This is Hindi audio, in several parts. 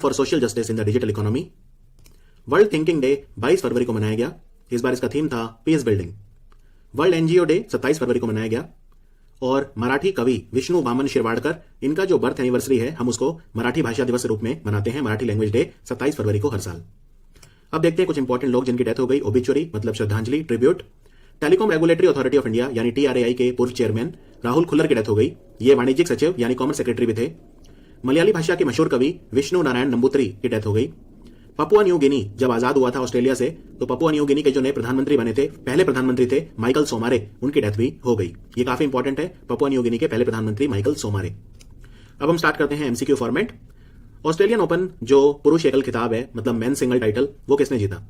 For social justice in the digital economy. World thinking day 22 फरवरी को मनाया गया। इस बार इसका थीम था peace building. World NGO day 27 फरवरी को मनाया गया। और मराठी कवि विष्णु वामन शिरवाडकर, इनका जो बर्थ एनिवर्सरी है हम उसको मराठी भाषा दिवस के रूप में मनाते हैं, मराठी लैंग्वेज डे 27 फरवरी को हर साल। अब देखते हैं कुछ इंपॉर्टेंट लोग जिनकी डेथ हो गई। ओबिचुरी मतलब श्रद्धांजलि, tribute. Telecom regulatory authority of India यानी टीआरएआई के पूर्व चेयरमैन राहुल खुल्लर की डेथ हो गई। ये वाणिज्यिक सचिव यानी कॉमर्स सेक्रेटरी भी थे। मलयाली भाषा के मशहूर कवि विष्णु नारायण नंबूत्री की डेथ हो गई। पपुआ न्यू गिनी जब आजाद हुआ था ऑस्ट्रेलिया से, तो पपुआ न्यू गिनी के जो नए प्रधानमंत्री बने थे, पहले प्रधानमंत्री थे माइकल सोमारे, उनकी डेथ भी हो गई। ये काफी इंपॉर्टेंट है, पपुआ न्यू गिनी के पहले प्रधानमंत्री माइकल सोमारे। अब हम स्टार्ट करते हैं एमसीक्यू फॉर्मेट। ऑस्ट्रेलियन ओपन जो पुरुष एकल खिताब है, मतलब मेन सिंगल टाइटल, वो किसने जीता?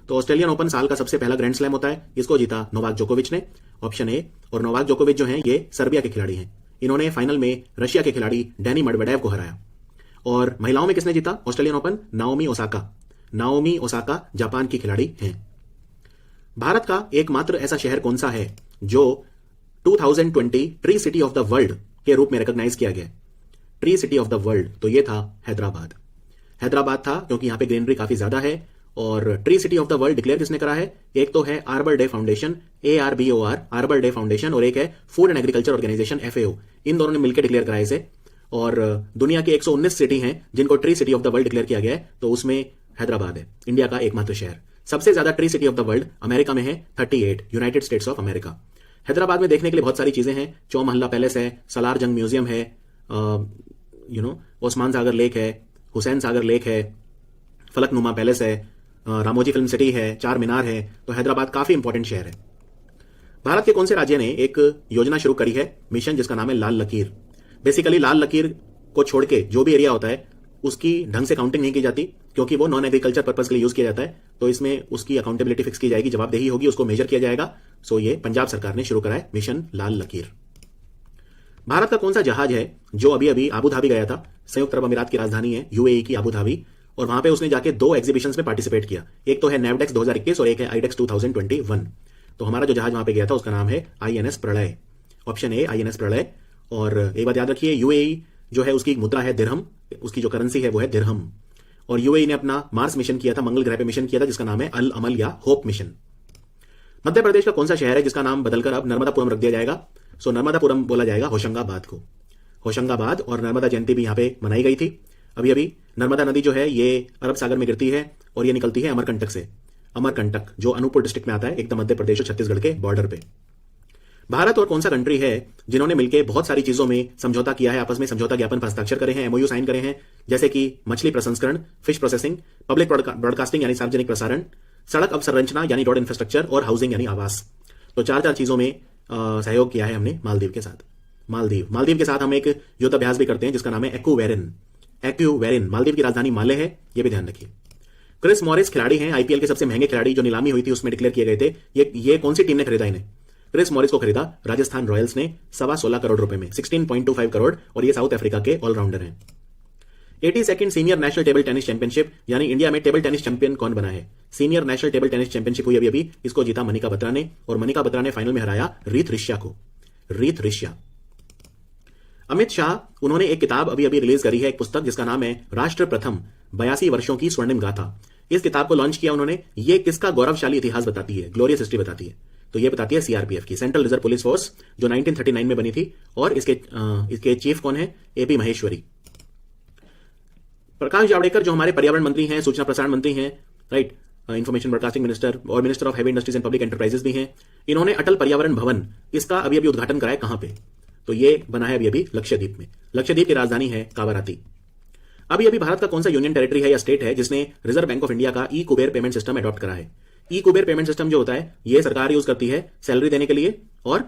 तो ऑस्ट्रेलियन ओपन साल का सबसे पहला ग्रैंड स्लैम होता है, इसको जीता नोवाक जोकोविच ने, ऑप्शन ए। और नोवाक जोकोविच जो हैं ये सर्बिया के खिलाड़ी हैं। इन्होंने फाइनल में रशिया के खिलाड़ी डैनी मेडवेडेव को हराया। और महिलाओं में किसने जीता Australian open? Naomi Osaka. Naomi Osaka Japan की खिलाड़ी हैं। भारत का एकमात्र ऐसा शहर कौन सा है जो 2020 tree city of the world के रूप में रिकॉग्नाइज किया गया? Tree city of the world, तो ये था हैदराबाद। हैदराबाद था क्योंकि यहां पे ग्रीनरी काफी ज्यादा है। और tree city of the world declare किसने करा है? एक तो है Arbor Day Foundation, ARBOR, Arbor Day Foundation, और एक है food and agriculture organisation, FAO। इन दोनों ने मिलकर डिक्लेयर कराया इसे। और दुनिया की 119 सिटी हैं जिनको tree city of the world declare किया गया है, तो उसमें हैदराबाद है इंडिया का एकमात्र शहर। सबसे ज्यादा tree city of the world America में है, 38, United states of America. Hyderabad में देखने के लिए बहुत सारी चीजें हैं। चौमहल्ला पैलेस है, सलार जंग म्यूजियम है, ओस्मान सागर लेक है, हुसैन सागर लेक है, फलकनुमा पैलेस है, रामोजी फिल्म सिटी है, चार मीनार है। तो हैदराबाद काफी इंपॉर्टेंट शहर है। भारत के कौन से राज्य ने एक योजना शुरू करी है, मिशन, जिसका नाम है लाल लकीर? बेसिकली लाल लकीर को छोड़ के जो भी एरिया होता है उसकी ढंग से काउंटिंग नहीं की जाती, क्योंकि वो नॉन एग्रीकल्चर पर्पज के लिए यूज किया जाता है। तो इसमें उसकी अकाउंटेबिलिटी फिक्स की जाएगी, जवाबदेही होगी, उसको मेजर किया जाएगा। सो ये पंजाब सरकार ने शुरू करा है मिशन लाल लकीर। भारत का कौन सा जहाज है जो अभी अभी आबू धाबी गया था? संयुक्त अरब अमीरात की राजधानी है UAE की आबू धाबी, और वहां पे उसने जाके 2 एग्जीबिशंस में पार्टिसिपेट किया। एक तो है नेवडेक्स 2021 और एक है आईडेक्स 2021। तो हमारा जो जहाज वहां पे गया था उसका नाम है INS प्रलय, ऑप्शन ए INS प्रलय। और एक बात याद रखिए, UAE जो है उसकी मुद्रा है दिरहम, उसकी जो करेंसी है वो है दिरहम। और UAE ने अपना मार्स मिशन किया था, मंगल ग्रह पे मिशन किया था, जिसका नाम है अल अमल या होप मिशन। मध्य प्रदेश का कौन सा शहर है जिसका नाम बदलकर अब नर्मदापुरम रख दिया जाएगा? सो नर्मदापुरम बोला जाएगा होशंगाबाद को। होशंगाबाद, और नर्मदा जयंती भी यहां पे मनाई गई थी। अभी अभी नर्मदा नदी जो है ये अरब सागर में गिरती है और ये निकलती है अमरकंटक से। अमरकंटक जो अनूपपुर डिस्ट्रिक्ट में आता है, एकदम मध्य प्रदेश और छत्तीसगढ़ के बॉर्डर पे। भारत और कौन सा कंट्री है जिन्होंने मिलकर बहुत सारी चीजों में समझौता किया है, आपस में समझौता ज्ञापन पर हस्ताक्षर करे हैं, MOU साइन करे हैं, जैसे कि मछली प्रसंस्करण, फिश प्रोसेसिंग, पब्लिक ब्रॉडकास्टिंग यानी सार्वजनिक प्रसारण, सड़क अवसंरचना यानी रोड इंफ्रास्ट्रक्चर, और हाउसिंग यानी आवास। तो चार चीजों में सहयोग किया है हमने मालदीव के साथ। मालदीव के साथ हम एक युद्धाभ्यास भी करते हैं जिसका नाम है एक्यूवेरिन। मालदीव की राजधानी माले है, ये भी ध्यान रखिए। क्रिस मॉरिस खिलाड़ी हैं, IPL के सबसे महंगे खिलाड़ी, जो नीलामी हुई थी उसमें डिक्लेयर किए गए थे। ये कौन सी टीम ने खरीदा इन्हें? क्रिस मॉरिस को खरीदा राजस्थान रॉयल्स ने 16.25 करोड़ रुपए में, 16.25 करोड़, और ये साउथ अफ्रीका के ऑलराउंडर हैं। 82nd senior national table tennis championship, यानी इंडिया में टेबल टेनिस चैंपियन कौन बना है? Senior national table tennis championship हुई अभी, इसको जीता मनिका बत्रा ने, और मनिका बत्रा ने फाइनल में हराया रीत ऋष्या। अमित शाह, उन्होंने एक किताब अभी रिलीज करी है, एक पुस्तक जिसका नाम है राष्ट्र प्रथम 82 वर्षों की स्वर्णिम गाथा। इस किताब को लॉन्च किया उन्होंने। ये किसका गौरवशाली इतिहास बताती है, ग्लोरियस हिस्ट्री बताती है? तो ये बताती है CRPF की, सेंट्रल रिजर्व पुलिस फोर्स, जो 1939 में बनी थी। और इसके चीफ कौन है? AP महेश्वरी। प्रकाश जावड़ेकर जो हमारे पर्यावरण मंत्री हैं, सूचना प्रसारण मंत्री हैं, राइट, इंफॉर्मेशन ब्रॉडकास्टिंग मिनिस्टर, और minister of heavy industries and public enterprises भी हैं। इन्होंने अटल पर्यावरण भवन, इसका अभी उद्घाटन कराया। कहां पे? तो ये बना है अभी लक्षद्वीप में। लक्षद्वीप की राजधानी है कावाराती। अभी भारत का कौन सा यूनियन टेरिटरी है या स्टेट है जिसने रिजर्व बैंक ऑफ इंडिया का ई-कुबेर पेमेंट सिस्टम अडॉप्ट करा है? ई-कुबेर पेमेंट सिस्टम जो होता है, ये सरकार यूज करती है सैलरी देने के लिए और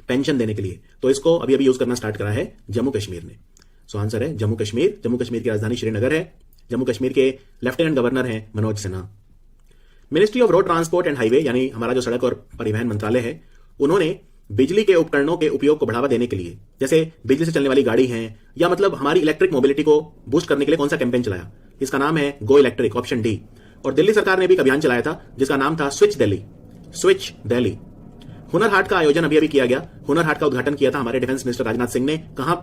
पेंशन देने के लिए। तो इसको अभी यूज करना स्टार्ट करा है जम्मू कश्मीर ने। सो आंसर है जम्मू कश्मीर। जम्मू कश्मीर की राजधानी श्रीनगर है। जम्मू कश्मीर के लेफ्टिनेंट गवर्नर हैं Manoj Sinha. Ministry of road transport and highway, यानी हमारा जो सड़क और परिवहन मंत्रालय है, उन्होंने बिजली के उपकरणों के उपयोग को बढ़ावा देने के लिए, जैसे बिजली से चलने वाली गाड़ी है, या मतलब हमारी इलेक्ट्रिक मोबिलिटी को बूस्ट करने के लिए कौन सा कैंपेन चलाया? इसका नाम है गो इलेक्ट्रिक, ऑप्शन डी। और दिल्ली सरकार ने भी एक अभियान चलाया था जिसका नाम था स्विच दिल्ली। हुनर हाट का आयोजन अभी किया गया। हुनर हाट का उद्घाटन किया था हमारे डिफेंस मिनिस्टर राजनाथ सिंह ने। कहां,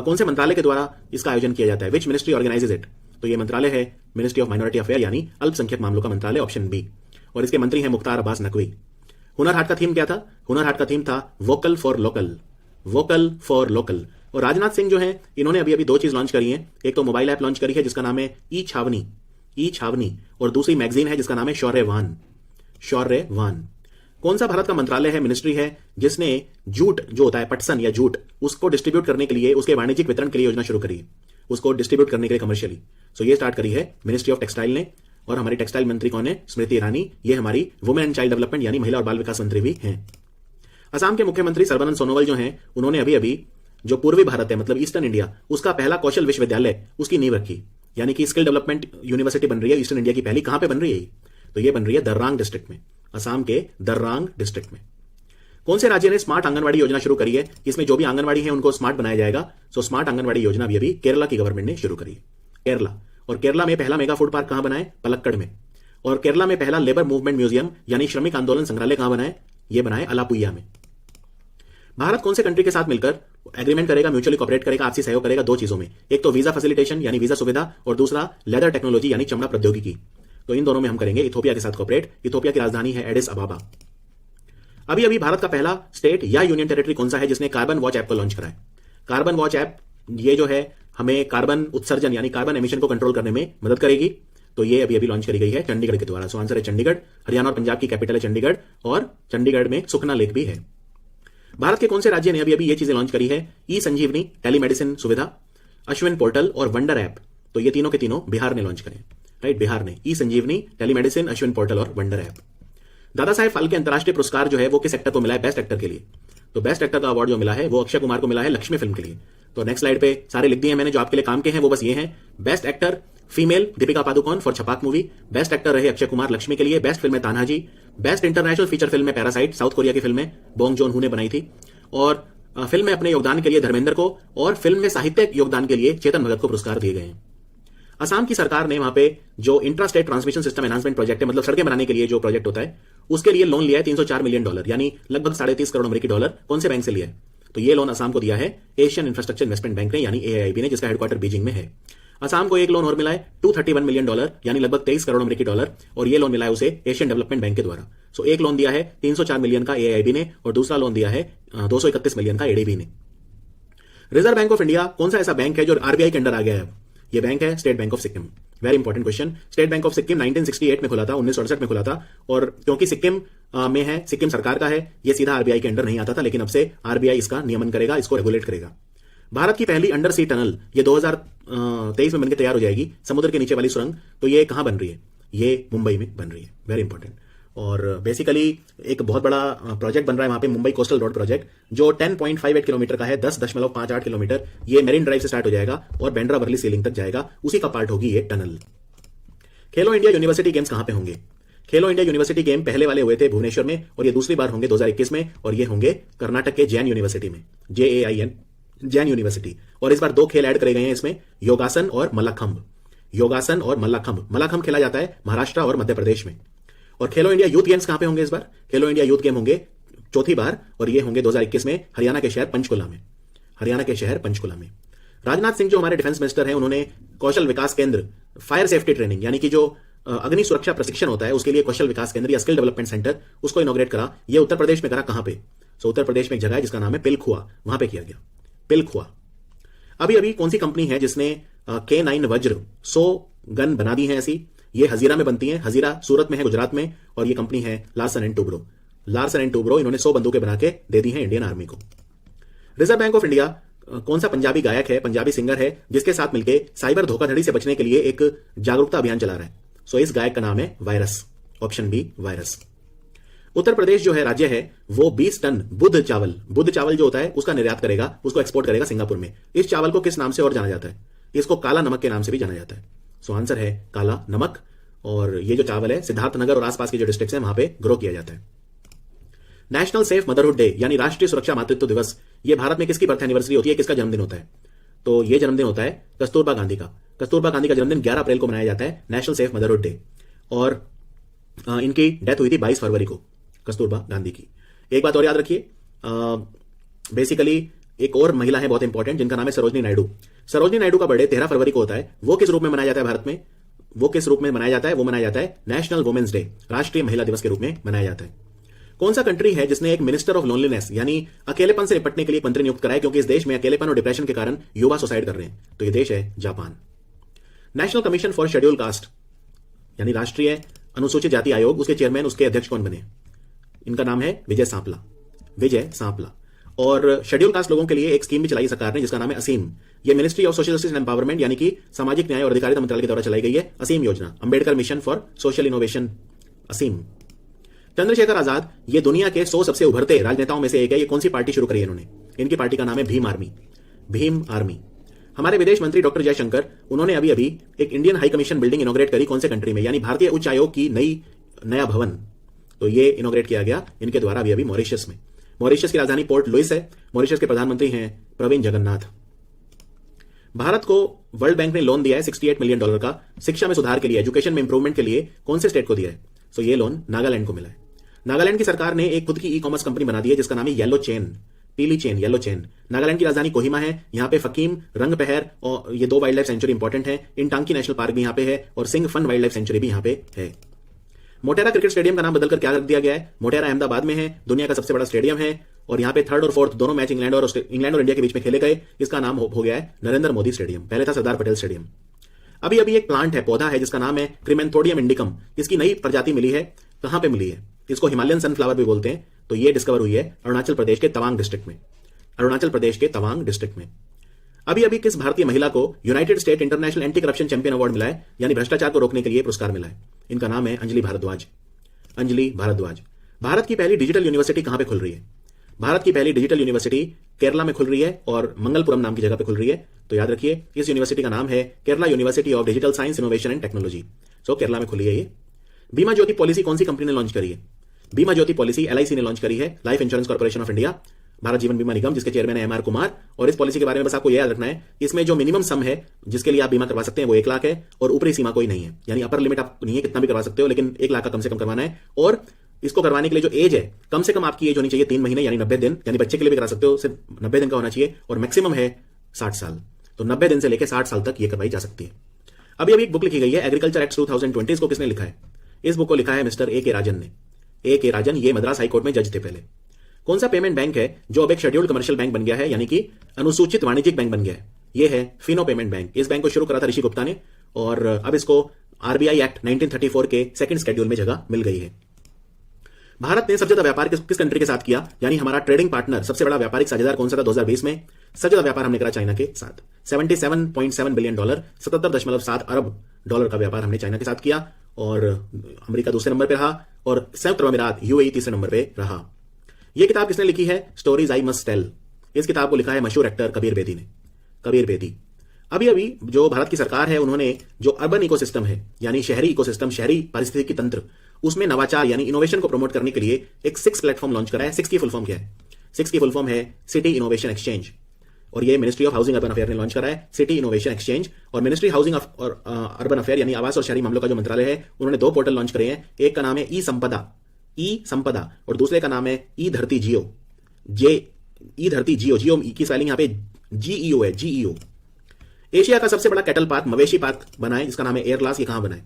कौन से मंत्रालय के द्वारा इसका आयोजन किया जाता है? Which ministry organises it? तो ये मंत्रालय है मिनिस्ट्री ऑफ माइनॉरिटी अफेयर यानी अल्पसंख्यक मामलों का मंत्रालय, ऑप्शन बी। और इसके मंत्री हैं मुख्तार अब्बास नकवी। हुनर हाट का थीम क्या था? हुनर हाट का थीम था vocal for local, vocal for local. और राजनाथ सिंह जो है, इन्होंने अभी अभी दो चीज लॉन्च करी है। एक तो मोबाइल ऐप लॉन्च करी है जिसका नाम है ई छावनी, ई छावनी, और दूसरी मैगजीन है जिसका नाम है शौर्यवान, शौर्यवान। कौन सा भारत का मंत्रालय है, मिनिस्ट्री है, जिसने जूट जो होता है, पटसन या जूट, उसको डिस्ट्रीब्यूट करने के लिए, उसके वाणिज्यिक वितरण के लिए योजना शुरू करी है, उसको डिस्ट्रीब्यूट करने के लिए कमर्शियली। सो ये स्टार्ट करी है मिनिस्ट्री ऑफ टेक्सटाइल ने। और हमारी टेक्सटाइल मंत्री कौन है? स्मृति ईरानी। ये हमारी वुमेन एंड चाइल्ड डेवलपमेंट यानी महिला और बाल विकास मंत्री भी हैं। असम के मुख्यमंत्री सर्बानंद सोनोवाल जो हैं, उन्होंने अभी अभी जो पूर्वी भारत है, मतलब ईस्टर्न इंडिया, उसका पहला कौशल विश्वविद्यालय, उसकी नींव रखी, यानी कि स्किल डेवलपमेंट यूनिवर्सिटी बन रही है ईस्टर्न इंडिया की पहली। कहां पे बन रही है? तो ये बन रही है दर्रांग डिस्ट्रिक्ट में, असम के दर्रांग डिस्ट्रिक्ट में। कौन से राज्य ने स्मार्ट आंगनवाड़ी योजना शुरू करी है? इसमें जो भी आंगनवाड़ी है उनको स्मार्ट बनाया जाएगा। सो स्मार्ट आंगनवाड़ी योजना भी अभी केरला की गवर्नमेंट ने शुरू करी है, केरला। और केरला में पहला मेगा फूड पार्क कहां बना है? पलक्कड़ में। और केरला में पहला लेबर मूवमेंट म्यूजियम यानी श्रमिक आंदोलन संग्रहालय कहां बना है? यह बना है अलापुइया में। भारत कौन से कंट्री के साथ मिलकर एग्रीमेंट करेगा, म्यूचुअली कॉपरेट करेगा, आपसी सहयोग करेगा? दो चीजों में, एक तो वीजा फैसिलिटेशन यानी वीजा सुविधा, और दूसरा लेदर टेक्नोलॉजी यानी चमड़ा प्रौद्योगिकी। तो इन दोनों में हम करेंगे इथोपिया के साथ कॉपरेट। इथोपिया की राजधानी है एडिस अबाबा। अभी अभी भारत का पहला स्टेट या यूनियन टेरिटरी कौन सा है जिसने कार्बन वॉच ऐप को लॉन्च करा है? कार्बन वॉच ऐप ये जो है हमें कार्बन उत्सर्जन यानी कार्बन एमिशन को कंट्रोल करने में मदद करेगी। तो ये अभी अभी लॉन्च करी गई है चंडीगढ़ के द्वारा। सो आंसर है चंडीगढ़। हरियाणा और पंजाब की कैपिटल है चंडीगढ़, और चंडीगढ़ में सुखना लेक भी है। भारत के कौन से राज्य ने अभी अभी ये चीजें लॉन्च करी है? ई संजीवनी टेलीमेडिसिन सुविधा, अश्विन पोर्टल और वंडर ऐप। तो ये तीनों के तीनों बिहार ने लॉन्च करे, राइट, बिहार ने। ई संजीवनी, टेलीमेडिसिन, अश्विन पोर्टल और वंडर ऐप। दादा साहेब फाल्के अंतर्राष्ट्रीय पुरस्कार जो है वो किस एक्टर को मिला है? बेस्ट एक्टर के लिए। तो बेस्ट एक्टर का अवार्ड जो मिला है वो अक्षय कुमार को मिला है लक्ष्मी फिल्म के लिए। तो नेक्स्ट स्लाइड पे सारे लिख दिए हैं मैंने जो आपके लिए काम के हैं, वो बस ये हैं। Best actor female Deepika Padukone for Chhapaak movie. Best actor रहे अक्षय कुमार लक्ष्मी के लिए। बेस्ट फिल्म है Tanhaji. Best international feature film है पैरासाइट, साउथ कोरिया की फिल्म है, बोंग जोन हू ने बनाई थी। और फिल्म में अपने योगदान के लिए धर्मेंद्र को, और फिल्म में साहित्यिक योगदान के लिए चेतन भगत को पुरस्कार दिए गए हैं। असम की सरकार ने वहां पे जो intra state transmission system enhancement project है, मतलब सड़कें बनाने के लिए जो प्रोजेक्ट होता है, उसके लिए लोन लिया है $304 मिलियन, यानी लगभग 30.5 करोड़ अमेरिकी डॉलर। कौन से बैंक से लिया है? तो ये लोन असम को दिया है एशियन इंफ्रास्ट्रक्चर इन्वेस्टमेंट बैंक ने यानी AIIB ने, जिसका हेडक्वार्टर बीजिंग में है। असम को एक लोन और मिला है $231 मिलियन यानी लगभग 23 करोड़ अमेरिकी डॉलर, और ये लोन मिला है उसे एशियन डेवलपमेंट बैंक के द्वारा। सो एक लोन दिया है 304 मिलियन का AIIB ने, और दूसरा लोन दिया है 231 मिलियन का ADB ने। रिजर्व बैंक ऑफ इंडिया कौन सा ऐसा बैंक है जो RBI के अंडर आ गया है? ये बैंक है state bank of Sikkim. Very important question. State bank of Sikkim 1968 में खुला था, 1968 में खुला था। और क्योंकि सिक्किम में है, सिक्किम सरकार का है, ये सीधा RBI के अंडर नहीं आता था, लेकिन अब से RBI इसका नियमन करेगा, इसको रेगुलेट करेगा। भारत की पहली अंडर सी टनल ये 2023 में बनकर तैयार हो जाएगी, समुद्र के नीचे वाली सुरंग। तो ये कहां बन रही है? ये मुंबई में बन रही है। Very important. और बेसिकली एक बहुत बड़ा प्रोजेक्ट बन रहा है वहां पे, मुंबई कोस्टल रोड प्रोजेक्ट, जो 10.58 किलोमीटर का है, 10.58 किलोमीटर। ये मेरिन ड्राइव से स्टार्ट हो जाएगा और बैंड्रा वर्ली सीलिंग तक जाएगा, उसी का पार्ट होगी ये टनल। खेलो इंडिया यूनिवर्सिटी गेम्स कहां पे होंगे? खेलो इंडिया यूनिवर्सिटी गेम पहले वाले हुए थे भुवनेश्वर में, और ये दूसरी बार होंगे 2021 में, और ये होंगे कर्नाटक के जैन यूनिवर्सिटी में, JAIN, जैन यूनिवर्सिटी। और इस बार दो खेल ऐड करे गए हैं इसमें, योगासन और मल्लाखंब। योगासन और मल्लाखंब। मल्लाखंब खेला जाता है महाराष्ट्र और मध्य प्रदेश में। और खेलो इंडिया यूथ गेम्स कहां पे होंगे इस बार? खेलो इंडिया यूथ गेम होंगे चौथी बार, और ये होंगे 2021 में हरियाणा के शहर पंचकुला में। हरियाणा के शहर पंचकुला में। राजनाथ सिंह जो हमारे डिफेंस मिनिस्टर हैं, उन्होंने कौशल विकास केंद्र, फायर सेफ्टी ट्रेनिंग यानी कि जो अग्नि सुरक्षा प्रशिक्षण होता है उसके लिए कौशल विकास केंद्र या स्किल डेवलपमेंट सेंटर, उसको इनॉग्रेट करा। ये उत्तर प्रदेश में करा। कहां पे? सो उत्तर प्रदेश में एक जगह है जिसका नाम है पिलखुआ, वहां पे किया गया। पिलखुआ। अभी अभी कौन सी कंपनी है जिसने K9 वज्र 100 गन बना दी है ऐसी? ये हजीरा में बनती है। हजीरा सूरत में है, गुजरात में, और ये कंपनी है Larsen and Toubro. Larsen and Toubro, इन्होंने 100 बंदूकें बना के दे दी हैं इंडियन आर्मी को। रिजर्व बैंक ऑफ इंडिया कौन सा पंजाबी गायक है, पंजाबी सिंगर है, जिसके साथ मिलकर साइबर धोखाधड़ी से बचने के लिए एक जागरूकता अभियान चला रहा है? सो इस गायक का नाम है virus, option B virus. Uttar Pradesh जो है राज्य है, वो 20 टन बुध चावल जो होता है उसका निर्यात करेगा, उसको एक्सपोर्ट करेगा सिंगापुर में। इस चावल को किस नाम से और जाना जाता है? इसको काला नमक के नाम से भी जाना जाता है। सो आंसर है काला नमक। और ये जो चावल है सिद्धार्थनगर और आसपास के जो डिस्ट्रिक्ट्स हैं वहां पे ग्रो किया जाता है। नेशनल सेफ मदरहुड डे यानी राष्ट्रीय सुरक्षा मातृत्व दिवस, ये भारत में किसकी बर्थ एनिवर्सरी होती है, किसका जन्मदिन होता है? तो ये जन्मदिन होता है कस्तूरबा गांधी का। कस्तूरबा गांधी का जन्मदिन 11 अप्रैल को मनाया जाता है, नेशनल सेफ मदरहुड डे। और इनकी डेथ हुई थी 22 फरवरी को, कस्तूरबा गांधी की। एक बात और याद रखिए, बेसिकली एक और महिला है बहुत इंपॉर्टेंट, जिनका नाम है सरोजनी नायडू। सरोजनी नायडू का बर्थडे 13 फरवरी को होता है। वो किस रूप में मनाया जाता है भारत में? वो किस रूप में मनाया जाता है? वो मनाया जाता है नेशनल वुमेन्स डे, राष्ट्रीय महिला दिवस के रूप में मनाया जाता है। कौन सा कंट्री है जिसने एक मिनिस्टर ऑफ लोनलीनेस यानी अकेलेपन से निपटने के लिए एक मंत्री नियुक्त कराया, क्योंकि इस देश में अकेलेपन और डिप्रेशन के कारण युवा सुसाइड कर रहे हैं? तो ये देश है Japan. National commission for schedule caste यानी राष्ट्रीय अनुसूचित जाति आयोग, उसके चेयरमैन, उसके अध्यक्ष कौन बने? इनका नाम है विजय सांपला। विजय सांपला। और शेड्यूल कास्ट लोगों के लिए एक स्कीम भी चलाई सरकार ने, जिसका नाम है असीम। ये ministry of social justice and empowerment यानी कि सामाजिक न्याय और अधिकारिता मंत्रालय के द्वारा चलाई गई है असीम योजना, Ambedkar mission for social innovation, Aseem. Chandrashekhar Azad ये दुनिया के 100 सबसे उभरते राजनेताओं में से एक है। ये कौन सी पार्टी शुरू करी है इन्होंने? इनकी पार्टी का नाम है भीम आर्मी। भीम आर्मी। हमारे विदेश मंत्री डॉक्टर जयशंकर, उन्होंने अभी अभी एक Indian high commission building inaugurate करी। कौन से कंट्री में? यानी भारतीय उच्च आयोग की नया भवन, तो ये इनॉग्रेट किया गया इनके द्वारा अभी अभी मॉरिशस में। मॉरिशस की राजधानी पोर्ट लुइस है। मॉरिशस के प्रधानमंत्री हैं प्रवीण जगन्नाथ। भारत को वर्ल्ड बैंक ने लोन दिया है $68 मिलियन का शिक्षा में सुधार के लिए, एजुकेशन में इंप्रूवमेंट के लिए। कौन से स्टेट को दिया है? तो ये लोन नागालैंड को मिला है। नागालैंड की सरकार ने एक खुद की ई कॉमर्स कंपनी बना दी है, जिसका नाम है येलो चेन, पीली चेन, येलो चेन। नागालैंड की राजधानी कोहिमा है। यहां पे फकीम, रंगपहर और ये 2 वाइल्ड लाइफ सेंचुरी इंपॉर्टेंट है। इंटांकी नेशनल पार्क भी यहां पे है और Singphan wildlife sanctuary भी यहां पे है। मोटेरा क्रिकेट स्टेडियम का नाम बदलकर क्या कर दिया गया है? मोटेरा अहमदाबाद में है, दुनिया का सबसे बड़ा स्टेडियम है और यहां पे 3rd और 4th दोनों मैच इंग्लैंड और इंडिया के बीच में खेले गए। इसका नाम हो गया है नरेंद्र मोदी स्टेडियम, पहले था सरदार पटेल स्टेडियम। अभी अभी एक प्लांट है, पौधा है, जिसका नाम है क्रिमेंथोडियम इंडिकम। इसकी नई प्रजाति मिली है। कहां पे मिली है? इसको हिमालयन सनफ्लावर भी बोलते हैं। तो ये डिस्कवर हुई है अरुणाचल प्रदेश के तवांग डिस्ट्रिक्ट में। अरुणाचल प्रदेश के तवांग डिस्ट्रिक्ट में। अभी अभी किस भारतीय महिला को United state international anti corruption champion award मिला है, यानी भ्रष्टाचार को रोकने के लिए पुरस्कार मिला है? इनका नाम है अंजलि भारद्वाज। अंजलि भारद्वाज। भारत की पहली डिजिटल यूनिवर्सिटी कहां पे खुल रही है? भारत की पहली डिजिटल यूनिवर्सिटी केरला में खुल रही है और मंगलपुरम नाम की जगह पे खुल रही है। तो याद रखिए, इस यूनिवर्सिटी का नाम है Kerala university of digital science, innovation and technology. So Kerala में खुली है ये। बीमा ज्योति पॉलिसी कौन सी कंपनी ने लॉन्च करी है? बीमा ज्योति पॉलिसी LIC ने लॉन्च करी है, life insurance corporation of India, Bharat जीवन बीमा निगम, जिसके चेयरमैन है MR कुमार। और इस पॉलिसी के बारे में बस आपको यह याद रखना है, इसमें जो मिनिमम सम है जिसके लिए आप बीमा करवा सकते हैं वो 1 लाख है और ऊपरी सीमा कोई नहीं है, यानी अपर लिमिट आप नहीं है, कितना भी करवा सकते हो, लेकिन 1 लाख का कम से कम करवाना है। और इसको करवाने के लिए जो एज है, कम से कम आपकी एज होनी चाहिए 3 महीने यानी 90 दिन, यानी बच्चे के लिए भी करा सकते हो, सिर्फ 90 दिन का होना चाहिए और मैक्सिमम है 60 साल। तो 90 दिन से लेकर 60 साल तक ये करवाई जा सकती है। अभी अभी एक बुक लिखी गई है एग्रीकल्चर एक्ट 2020। इसको किसने लिखा है? इस बुक को लिखा है मिस्टर A.K. राजन ने। A.K. राजन ये मद्रास हाईकोर्ट में जज थे पहले। कौन सा पेमेंट बैंक है जो अब एक शेड्यूल्ड कमर्शियल बैंक बन गया है, यानी कि अनुसूचित वाणिज्यिक बैंक बन गया है? ये है फिनो पेमेंट बैंक। इस बैंक को शुरू करा था ऋषि गुप्ता ने और अब इसको RBI एक्ट 1934 के सेकंड शेड्यूल में जगह मिल गई है। भारत ने सबसे ज्यादा व्यापार किस कंट्री के साथ किया, यानी हमारा ट्रेडिंग पार्टनर, सबसे बड़ा व्यापारिक साझेदार कौन सा था 2020 में? सबसे ज्यादा व्यापार हमने करा चाइना के साथ, $77.7 बिलियन, $77.7 अरब का व्यापार हमने चाइना के साथ किया। और अमेरिका दूसरे नंबर पे रहा और संयुक्त अरब अमीरात UAE तीसरे नंबर पे रहा। यह किताब किसने लिखी है? Stories I must tell. इस किताब को लिखा है मशहूर एक्टर कबीर बेदी ने। कबीर बेदी। अभी अभी जो भारत की सरकार है, उन्होंने जो अर्बन इकोसिस्टम है, यानी शहरी इकोसिस्टम, शहरी पारिस्थितिकी तंत्र, उसमें नवाचार यानी इनोवेशन को प्रमोट करने के लिए एक 6 प्लेटफॉर्म लॉन्च करा है। 6 की फुल फॉर्म क्या है? 6 की फुल फॉर्म है सिटी इनोवेशन एक्सचेंज और ये ministry of housing urban affair ने लॉन्च करा है सिटी इनोवेशन एक्सचेंज। और मिनिस्ट्री हाउसिंग और अर्बन अफेयर यानी आवास और शहरी मामलों का जो मंत्रालय है, उन्होंने 2 पोर्टल लॉन्च करे हैं। एक का नाम है ई संपदा और दूसरे का नाम है ई धरती जियो। ई धरती जियो, जियो की स्पेलिंग यहां पे GEO है, GEO। एशिया का सबसे बड़ा कैटल पार्क, मवेशी पार्क बना है, जिसका नाम है एयरग्लास। ये कहां बना है?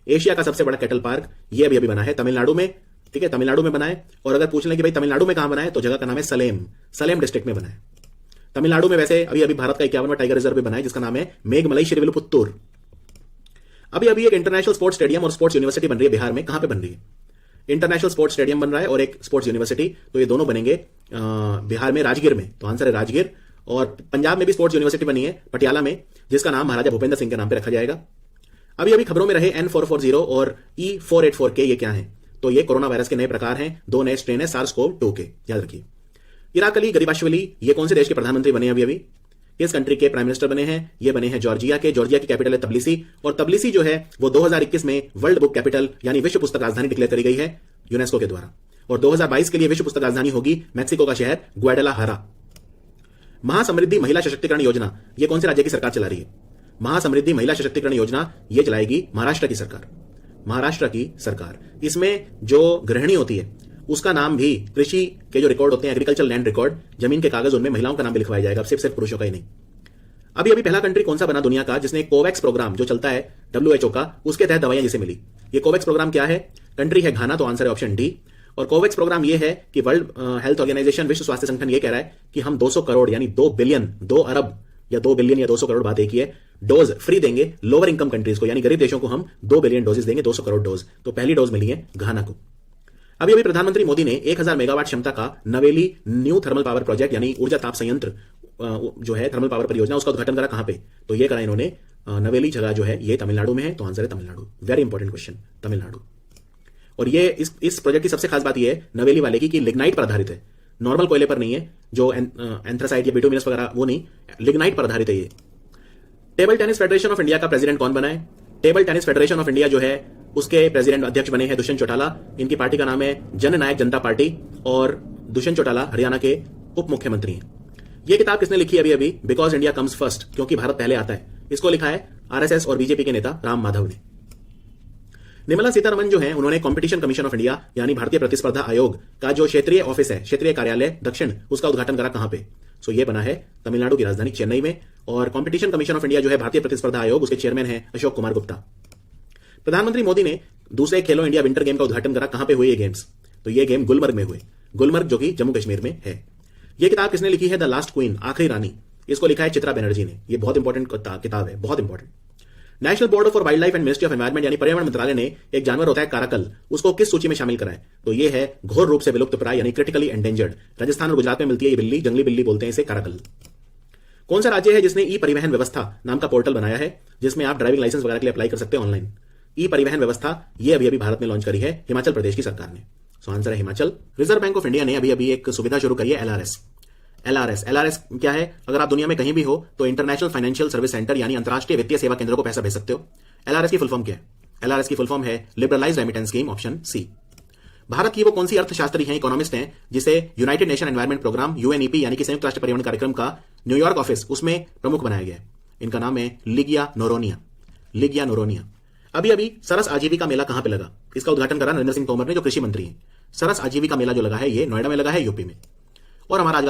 एशिया का सबसे बड़ा कैटल पार्क ये अभी बना है तमिलनाडु में। ठीक है, तमिलनाडु में बना है। और अगर पूछ लें कि भाई तमिलनाडु में कहां बना है, तो जगह का नाम है सलेम डिस्ट्रिक्ट में बना है तमिलनाडु में। वैसे अभी अभी भारत का 51वां टाइगर रिजर्व भी बना है, जिसका नाम है मेघमलाई श्रीविल्लिपुत्तूर। अभी अभी एक इंटरनेशनल स्पोर्ट्स स्टेडियम और स्पोर्ट्स यूनिवर्सिटी बन रही है बिहार में। कहां पे बन रही है? इंटरनेशनल स्पोर्ट्स स्टेडियम बन रहा है और एक स्पोर्ट्स यूनिवर्सिटी, तो ये दोनों बनेंगे बिहार में, राजगीर में। तो आंसर है राजगीर। और पंजाब में भी स्पोर्ट्स यूनिवर्सिटी बनी है पटियाला में, जिसका नाम महाराजा भूपेंद्र सिंह के नाम पे रखा जाएगा। अभी अभी खबरों में रहे N440 और E484K, ये क्या है? तो ये कोरोना वायरस के नए प्रकार हैं, 2 नए स्ट्रेन है SARS-CoV-2 के, याद रखिए। इराक अली गरीबाशवली ये कौन से देश के प्रधानमंत्री बने अभी? किस कंट्री के प्राइम मिनिस्टर बने हैं? ये बने हैं जॉर्जिया के। जॉर्जिया की कैपिटल है तबलिसी और तबलिसी जो है वो 2021 में वर्ल्ड बुक कैपिटल यानी विश्व पुस्तक राजधानी डिक्लेयर करी गई है यूनेस्को के द्वारा। और 2022 के लिए विश्व पुस्तक राजधानी होगी मैक्सिको का शहर ग्वाडालाहारा। महासमृद्धि महिला सशक्तिकरण योजना ये कौन से राज्य की सरकार चला रही है? महासमृद्धि महिला सशक्तिकरण योजना ये चलाएगी महाराष्ट्र की सरकार। महाराष्ट्र की सरकार। इसमें जो गृहिणी होती है उसका नाम भी कृषि के जो रिकॉर्ड होते हैं, एग्रीकल्चर लैंड रिकॉर्ड, जमीन के कागज, उनमें महिलाओं का नाम भी लिखवाया जाएगा, अब सिर्फ पुरुषों का ही नहीं। अभी अभी पहला कंट्री कौन सा बना दुनिया का जिसने कोवैक्स प्रोग्राम जो चलता है WHO का, उसके तहत दवाइयां जिसे मिली? ये कोवैक्स प्रोग्राम क्या है? कंट्री है घाना, तो आंसर है ऑप्शन डी। और कोवैक्स प्रोग्राम ये है कि वर्ल्ड हेल्थ ऑर्गेनाइजेशन, विश्व स्वास्थ्य संगठन ये कह रहा है कि हम 200 करोड़ यानी 2 बिलियन, 2 अरब या 2 बिलियन या 200 करोड़, बात एक ही है, डोज फ्री देंगे लोअर इनकम कंट्रीज को, यानी गरीब देशों को हम 2 बिलियन डोजेस देंगे, 200 करोड़ डोज। तो पहली डोज मिली है घाना को। अभी अभी प्रधानमंत्री मोदी ने 1000 मेगावाट क्षमता का नवेली न्यू थर्मल पावर प्रोजेक्ट यानी ऊर्जा ताप संयंत्र जो है थर्मल पावर परियोजना, उसका उद्घाटन करा कहां पे? तो ये करा इन्होंने नवेली जगह जो है ये तमिलनाडु में है, तो आंसर है Tamil Nadu. Very important question, Tamil Nadu. और ये इस प्रोजेक्ट की सबसे खास बात ये है नवेली वाले की कि लिग्नाइट पर आधारित है, नॉर्मल कोयले पर नहीं है, जो एंथ्रासाइट या बिटुमिनस वगैरह वो नहीं, लिग्नाइट पर आधारित है ये। Table tennis federation of India का प्रेसिडेंट कौन बना है? Table tennis federation of India जो है उसके प्रेसिडेंट अध्यक्ष बने हैं दुष्यंत चौटाला। इनकी पार्टी का नाम है जन नायक जनता पार्टी, और दुष्यंत चौटाला हरियाणा के उप मुख्यमंत्री हैं। यह किताब किसने लिखी अभी अभी? बिकॉज इंडिया कम्स फर्स्ट, क्योंकि भारत पहले आता है। इसको लिखा है RSS और बीजेपी के नेता राम माधव ने। निर्मला सीतारमण जो है उन्होंने कॉम्पिटिशन कमीशन ऑफ इंडिया यानी भारतीय प्रतिस्पर्धा आयोग का जो क्षेत्रीय ऑफिस है, क्षेत्रीय कार्यालय दक्षिण, उसका उद्घाटन करा कहां पे? सो ये बना है तमिलनाडु की राजधानी चेन्नई में। और कॉम्पिटिशन कमीशन ऑफ इंडिया जो है भारतीय प्रतिस्पर्धा आयोग, उसके चेयरमैन है अशोक कुमार गुप्ता। प्रधानमंत्री मोदी ने दूसरे खेलो इंडिया विंटर गेम का उद्घाटन करा कहां पे हुए ये गेम्स? तो ये गेम गुलमर्ग में हुए, गुलमर्ग जो कि जम्मू कश्मीर में है। यह किताब किसने लिखी है? द लास्ट क्वीन, आखिरी रानी। इसको लिखा है चित्रा बनर्जी ने। यह बहुत इंपॉर्टेंट किताब है, बहुत important. National board for wild life and ministry of environment यानी पर्यावरण मंत्रालय ने एक जानवर होता है काराकल, उसको किस सूची में शामिल करा है? तो यह है घोर रूप से विलुप्त प्राय यानी क्रिटिकली एंडेंजर्ड। राजस्थान और गुजरात में मिलती है ये बिल्ली, जंगली बिल्ली बोलते हैं इसे काराकल। कौन सा राज्य है जिसने ई परिवहन व्यवस्था नाम का पोर्टल बनाया है, जिसमें आप ड्राइविंग लाइसेंस वगैरह के लिए अप्लाई कर सकते हैं ऑनलाइन? ई परिवहन व्यवस्था ये अभी अभी भारत में लॉन्च करी है हिमाचल प्रदेश की सरकार ने। सो आंसर है Himachal. Reserve bank of India ने अभी अभी एक सुविधा शुरू करी है LRS क्या है? अगर आप दुनिया में कहीं भी हो तो इंटरनेशनल फाइनेंशियल सर्विस सेंटर यानी अंतरराष्ट्रीय वित्तीय सेवा केंद्रों को पैसा भेज सकते हो। LRS की फुल फॉर्म क्या है? LRS की फुल फॉर्म है liberalised remittance scheme, option C. Bharat की वो कौन सी अर्थशास्त्री हैं, इकोनॉमिस्ट हैं, जिसे United Nation environment programme UNEP यानी कि संयुक्त राष्ट्र पर्यावरण कार्यक्रम का न्यूयॉर्क ऑफिस, उसमें प्रमुख बनाया गया है? इनका नाम है लिगिया नोरोनिया। अभी अभी सरस आजीविका मेला कहां पे लगा? इसका उद्घाटन करा नरेंद्र सिंह तोमर ने, जो कृषि मंत्री हैं। सरस आजीविका मेला जो लगा है ये नोएडा में लगा है, यूपी में। और हमारा आज